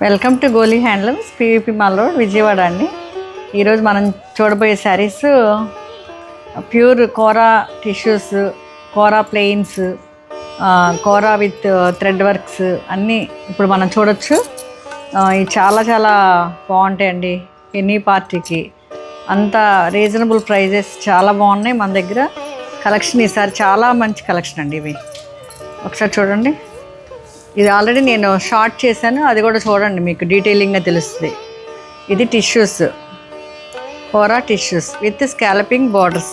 Welcome to Goli handlooms PVP mall road Vijayawada అండి. ఈరోజు మనం చూడబోయే saris pure kora tissues, kora plains, kora with thread works అన్నీ ఇప్పుడు మనం చూడొచ్చు. ఇవి చాలా చాలా బాగుంటాయండి. ఎనీ పార్టీకి అంత రీజనబుల్ ప్రైజెస్ చాలా బాగున్నాయి మన దగ్గర. కలెక్షన్ ఈసారి చాలా మంచి కలెక్షన్ అండి. ఇవి ఒకసారి చూడండి. ఇది ఆల్రెడీ నేను షార్ట్ చేశాను, అది కూడా చూడండి, మీకు డీటెయిలింగ్గా తెలుస్తుంది. ఇది tissues, kora tissues with scalloping borders.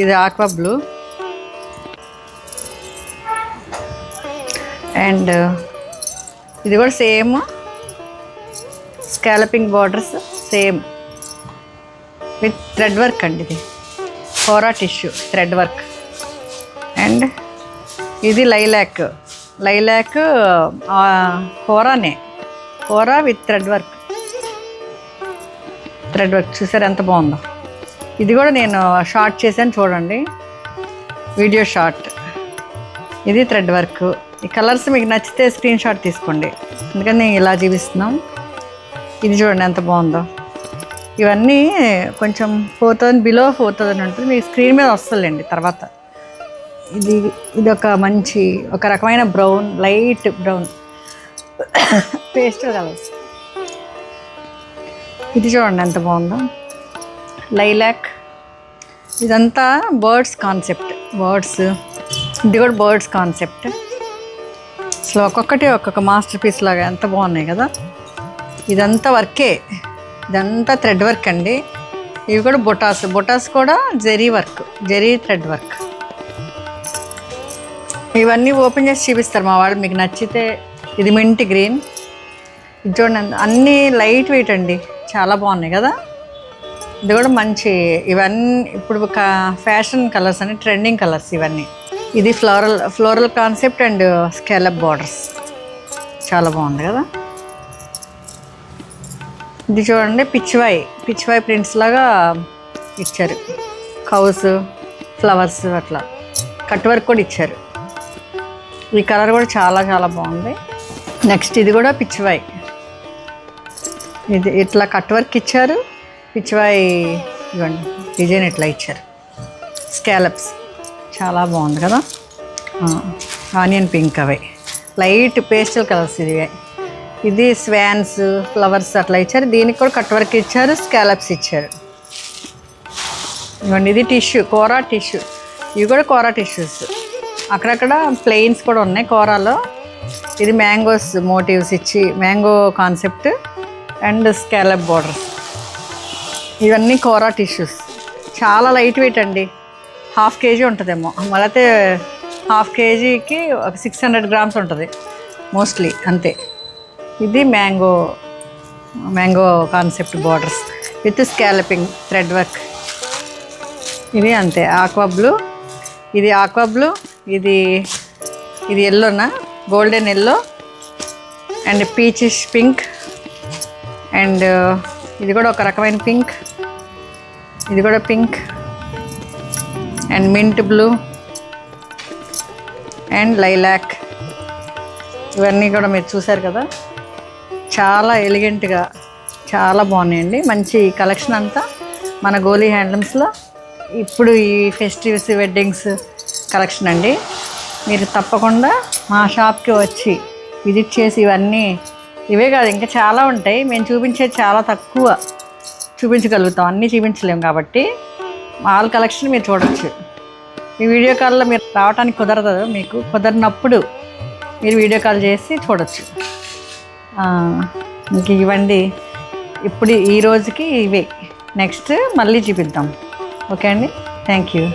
ఇది ఆక్వా బ్లూ అండ్ ఇది కూడా same scalloping borders, same with thread work అండి. ఇది kora tissue thread work. And ఇది lilac kora with thread work చూసారు ఎంత బాగుందో. ఇది కూడా నేను షార్ట్ చేశాను చూడండి, వీడియో షార్ట్. ఇది థ్రెడ్ వర్క్. ఈ కలర్స్ మీకు నచ్చితే స్క్రీన్ షాట్ తీసుకోండి, ఎందుకని నేను ఇలా చూపిస్తున్నాం. ఇది చూడండి ఎంత బాగుందో. ఇవన్నీ కొంచెం 4,000 బిలో 4,000 ఉంటుంది, మీకు స్క్రీన్ మీద వస్తుందండి తర్వాత. ఇది ఒక రకమైన brown, light brown pastel colours. ఇది చూడండి ఎంత బాగుందో, లైలాక్. ఇదంతా బర్డ్స్ కాన్సెప్ట్, ఇది కూడా బర్డ్స్ కాన్సెప్ట్. అసలు ఒక్కొక్క మాస్టర్ పీస్ లాగా ఎంత బాగున్నాయి కదా. ఇదంతా వర్కే, ఇదంతా థ్రెడ్ వర్క్ అండి. ఇవి కూడా బొటాస్ కూడా జరీ థ్రెడ్ వర్క్. ఇవన్నీ ఓపెన్ చేసి చూపిస్తారు మా వాళ్ళు, మీకు నచ్చితే. ఇది మింట్ గ్రీన్. ఇది చూడండి, అన్నీ లైట్ వెయిట్ అండి, చాలా బాగున్నాయి కదా. ఇది కూడా మంచి, ఇవన్నీ ఇప్పుడు ఫ్యాషన్ కలర్స్ అని, ట్రెండింగ్ కలర్స్ ఇవన్నీ. ఇది floral concept and scallop borders, చాలా బాగుంది కదా. ఇది చూడండి, పిచ్చివాయ్ ప్రింట్స్ లాగా ఇచ్చారు. కౌస్, ఫ్లవర్స్ అట్లా కట్ వర్క్ కూడా ఇచ్చారు. ఈ కలర్ కూడా చాలా చాలా బాగుంది. నెక్స్ట్ ఇది కూడా పిచ్చివాయ్, ఇది ఇట్లా కట్ వర్క్ ఇచ్చారు. పిచ్చివాయ్ ఇవ్వండి, డిజైన్ ఇట్లా ఇచ్చారు. స్కాలప్స్ చాలా బాగుంది కదా. ఆనియన్ పింక్, అవి లైట్ పేస్టల్ కలర్స్. ఇది స్వాన్స్, ఫ్లవర్స్ అట్లా ఇచ్చారు. దీనికి కూడా కట్ వర్క్ ఇచ్చారు, స్కాలప్స్ ఇచ్చారు. ఇవ్వండి, ఇది కోరా టిష్యూ. ఇవి కూడా కోరా టిష్యూస్. అక్కడక్కడ ప్లెయిన్స్ కూడా ఉన్నాయి కోరాలో. ఇది మ్యాంగోస్ మోటివ్స్ ఇచ్చి, mango concept and scallop borders. ఇవన్నీ కోరా టిష్యూస్, చాలా లైట్ వెయిట్ అండి. 1/2 kg ఉంటుందేమో, మళ్ళీ 1/2 kgకి ఒక 600 grams ఉంటుంది మోస్ట్లీ, అంతే. ఇది mango concept borders with scalloping thread work. ఇది అంతే, ఆక్వా బ్లూ. ఇది ఎల్లోనా, golden yellow and peachish pink. And ఇది కూడా ఒక రకమైన పింక్. ఇది కూడా pink and mint blue and lilac. ఇవన్నీ కూడా మీరు చూసారు కదా, చాలా ఎలిగెంట్గా చాలా బాగున్నాయండి. మంచి కలెక్షన్ అంతా మన గోలీ హ్యాండ్లూమ్స్లో. ఇప్పుడు ఈ ఫెస్టివ్స్, వెడ్డింగ్స్ కలెక్షన్ అండి. మీరు తప్పకుండా మా షాప్కి వచ్చి విజిట్ చేసి, ఇవే కాదు ఇంకా చాలా ఉంటాయి. మేము చూపించేది చాలా తక్కువ చూపించగలుగుతాం, అన్నీ చూపించలేము కాబట్టి ఆల్ కలెక్షన్ మీరు చూడవచ్చు. ఈ వీడియో కాల్లో మీరు రావడానికి కుదరదు, మీకు కుదరినప్పుడు మీరు వీడియో కాల్ చేసి చూడవచ్చు. ఇంక ఇవ్వండి, ఇప్పుడు ఈ రోజుకి ఇవే. నెక్స్ట్ మళ్ళీ చూపిద్దాం. ఓకే అండి, థ్యాంక్ యూ.